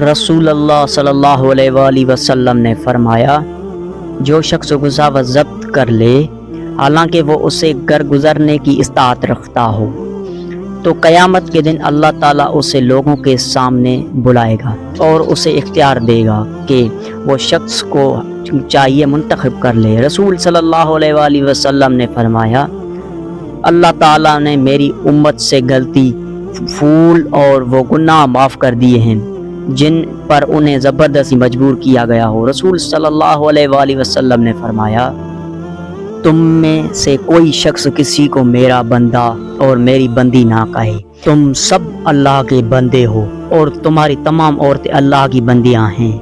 رسول اللہ صلی اللہ علیہ وآلہ وسلم نے فرمایا، جو شخص غصہ و ضبط کر لے حالانکہ وہ اسے گر گزرنے کی استطاعت رکھتا ہو، تو قیامت کے دن اللہ تعالیٰ اسے لوگوں کے سامنے بلائے گا اور اسے اختیار دے گا کہ وہ شخص کو چاہیے منتخب کر لے۔ رسول صلی اللہ علیہ وآلہ وسلم نے فرمایا، اللہ تعالیٰ نے میری امت سے غلطی، پھول اور وہ گناہ معاف کر دیے ہیں جن پر انہیں زبردستی مجبور کیا گیا ہو۔ رسول صلی اللہ علیہ وآلہ وسلم نے فرمایا، تم میں سے کوئی شخص کسی کو میرا بندہ اور میری بندی نہ کہے۔ تم سب اللہ کے بندے ہو اور تمہاری تمام عورتیں اللہ کی بندیاں ہیں۔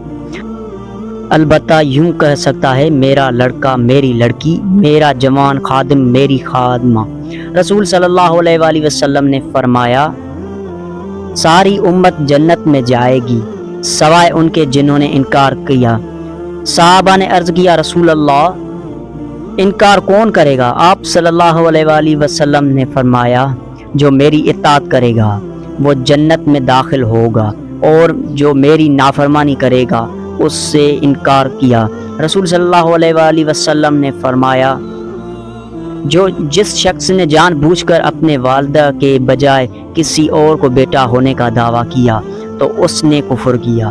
البتہ یوں کہہ سکتا ہے، میرا لڑکا میری لڑکی، میرا جوان خادم میری خادمہ۔ رسول صلی اللہ علیہ وآلہ وسلم نے فرمایا، ساری امت جنت میں جائے گی سوائے ان کے جنہوں نے انکار کیا۔ صحابہ نے عرض کیا، رسول اللہ انکار کون کرے گا؟ آپ صلی اللہ علیہ وآلہ وسلم نے فرمایا، جو میری اطاعت کرے گا وہ جنت میں داخل ہوگا اور جو میری نافرمانی کرے گا اس سے انکار کیا۔ رسول صلی اللہ علیہ وآلہ وسلم نے فرمایا، جس شخص نے جان بوجھ کر اپنے والدہ کے بجائے کسی اور کو بیٹا ہونے کا دعویٰ کیا تو اس نے کفر کیا،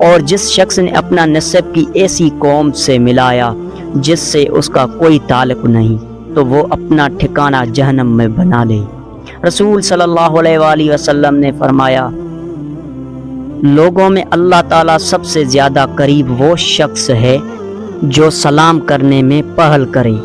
اور جس شخص نے اپنا نسب کی ایسی قوم سے ملایا جس سے اس کا کوئی تعلق نہیں تو وہ اپنا ٹھکانہ جہنم میں بنا لے۔ رسول صلی اللہ علیہ وآلہ وسلم نے فرمایا، لوگوں میں اللہ تعالیٰ سب سے زیادہ قریب وہ شخص ہے جو سلام کرنے میں پہل کرے۔